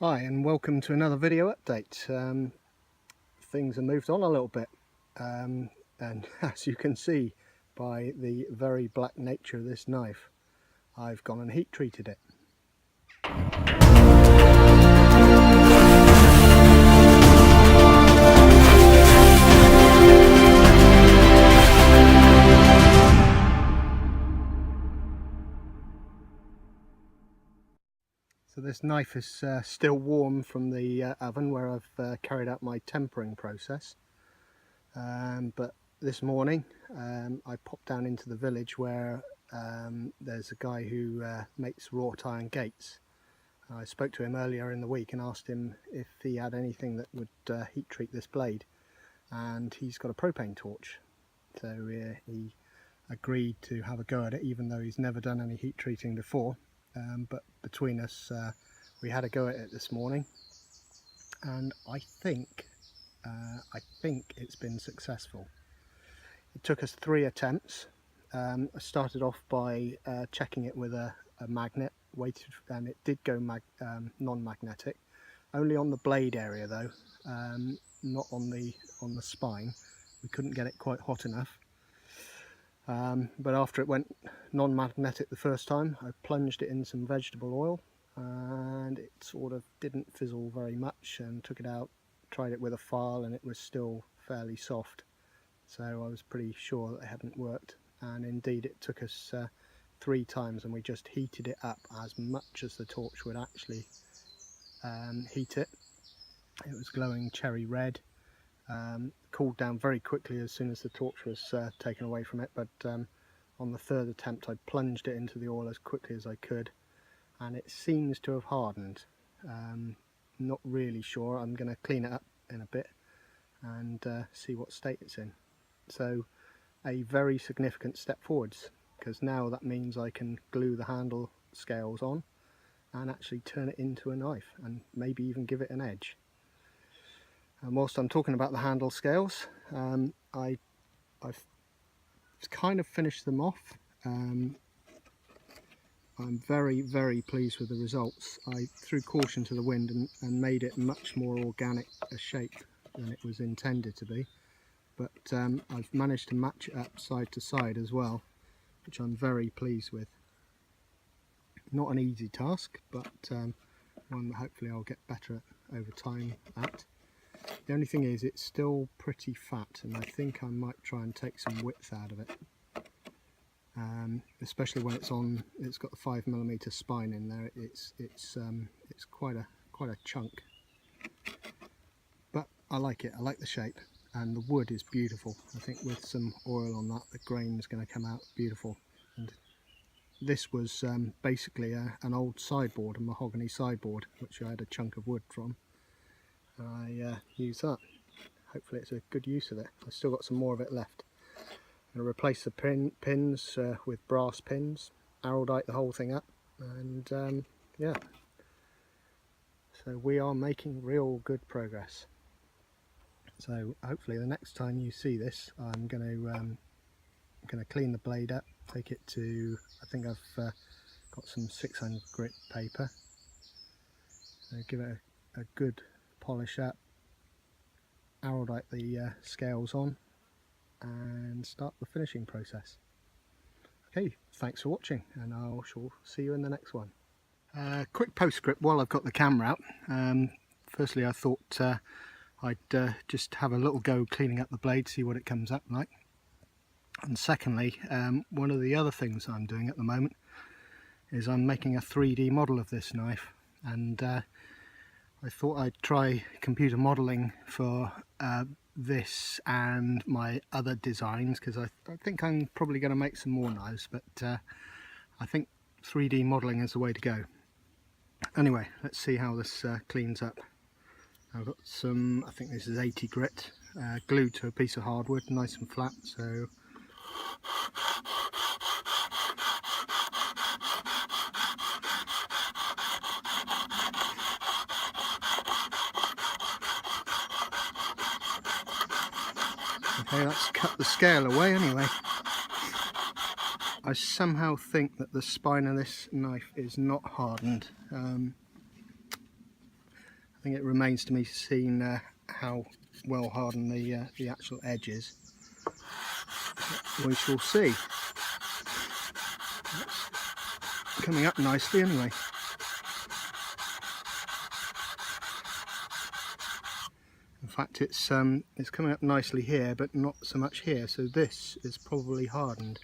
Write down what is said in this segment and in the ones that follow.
Hi and welcome to another video update. Things have moved on a little bit and as you can see by the very black nature of this knife, I've gone and heat treated it. So this knife is still warm from the oven where I've carried out my tempering process, but this morning I popped down into the village where there's a guy who makes wrought iron gates. I spoke to him earlier in the week and asked him if he had anything that would heat treat this blade, and he's got a propane torch, so he agreed to have a go at it even though he's never done any heat treating before. But between us we had a go at it this morning, and I think it's been successful. It took us 3 attempts. I started off by checking it with a magnet, waited, and it did go non-magnetic, only on the blade area though, not on the spine. We couldn't get it quite hot enough. But after it went non-magnetic the first time, I plunged it in some vegetable oil and it sort of didn't fizzle very much, and took it out, tried it with a file, and it was still fairly soft. So I was pretty sure that it hadn't worked, and indeed it took us 3 times, and we just heated it up as much as the torch would actually heat it. It was glowing cherry red. Cooled down very quickly as soon as the torch was taken away from it, but on the 3rd attempt I plunged it into the oil as quickly as I could, and it seems to have hardened. Not really sure. I'm going to clean it up in a bit and see what state it's in. So a very significant step forwards, because now that means I can glue the handle scales on and actually turn it into a knife, and maybe even give it an edge. And whilst I'm talking about the handle scales, I've kind of finished them off. I'm very pleased with the results. I threw caution to the wind and made it much more organic a shape than it was intended to be, but I've managed to match it up side to side as well, which I'm very pleased with. Not an easy task, but one that hopefully I'll get better at over time at. The only thing is it's still pretty fat, and I think I might try and take some width out of it, especially when it's got the 5mm spine in there. It's quite a chunk, but I like it. I like the shape, and the wood is beautiful. I think with some oil on that, the grain is going to come out beautiful. And this was basically an old sideboard, a mahogany sideboard, which I had a chunk of wood from. I use that. Hopefully it's a good use of it. I've still got some more of it left. I'm going to replace the pins with brass pins, araldite the whole thing up, and yeah. So we are making real good progress. So hopefully the next time you see this, I'm going to clean the blade up, take it to, I think I've got some 600 grit paper. So give it a good polish up, araldite the scales on, and start the finishing process. Okay, thanks for watching, and I shall see you in the next one. Quick postscript while I've got the camera out. Firstly, I thought I'd just have a little go cleaning up the blade, see what it comes up like. And secondly, one of the other things I'm doing at the moment is I'm making a 3D model of this knife, and I thought I'd try computer modelling for this and my other designs, because I think I'm probably going to make some more knives, but I think 3D modelling is the way to go. Anyway, let's see how this cleans up. I've got some, I think this is 80 grit, glued to a piece of hardwood, nice and flat, so okay, that's cut the scale away anyway. I somehow think that the spine of this knife is not hardened. think it remains to be seen how well hardened the actual edge is. We shall see. It's coming up nicely anyway. In fact, it's coming up nicely here, but not so much here. So this is probably hardened.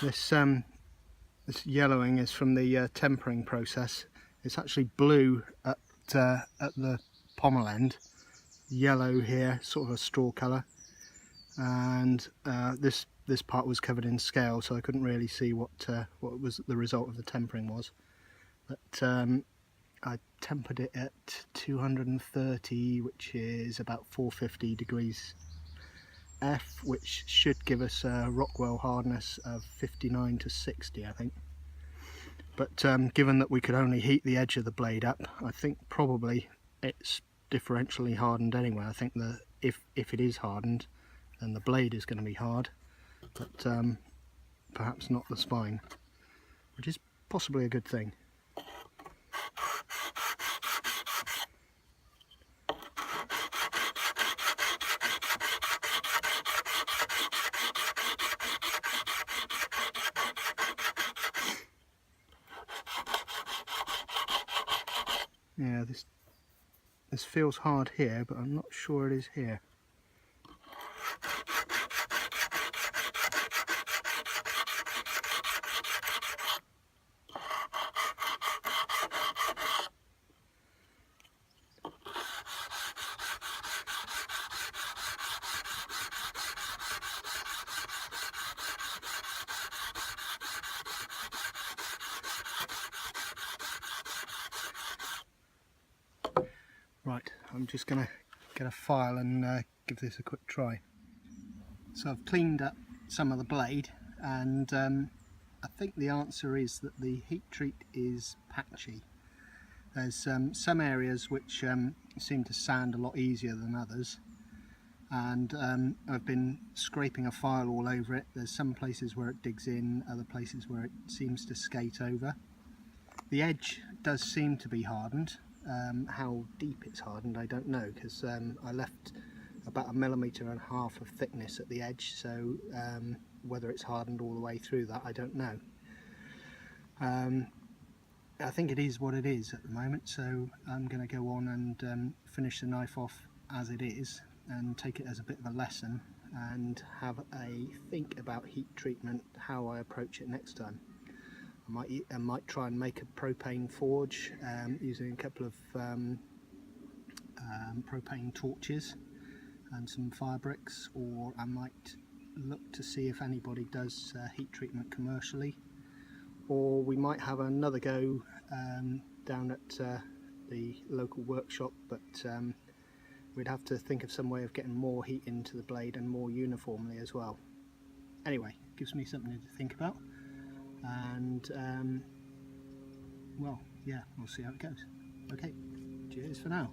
This yellowing is from the tempering process. It's actually blue at the pommel end, yellow here, sort of a straw colour, and this part was covered in scale, so I couldn't really see what was the result of the tempering was. But I tempered it at 230, which is about 450 degrees F, which should give us a Rockwell hardness of 59 to 60, I think. But given that we could only heat the edge of the blade up, I think probably it's differentially hardened anyway. I think that if it is hardened, then the blade is going to be hard, but perhaps not the spine, which is possibly a good thing. Yeah, this feels hard here, but I'm not sure it is here. Right, I'm just going to get a file and give this a quick try. So I've cleaned up some of the blade, and I think the answer is that the heat treat is patchy. There's some areas which seem to sand a lot easier than others, and I've been scraping a file all over it. There's some places where it digs in, other places where it seems to skate over. The edge does seem to be hardened. How deep it's hardened I don't know, because I left about 1.5 millimeters of thickness at the edge, so whether it's hardened all the way through that I don't know. I think it is what it is at the moment, so I'm going to go on and finish the knife off as it is and take it as a bit of a lesson and have a think about heat treatment, how I approach it next time. I might try and make a propane forge using a couple of propane torches and some fire bricks, or I might look to see if anybody does heat treatment commercially, or we might have another go down at the local workshop, but we'd have to think of some way of getting more heat into the blade and more uniformly as well. Anyway, gives me something to think about. And well, yeah, we'll see how it goes. Okay, cheers for now.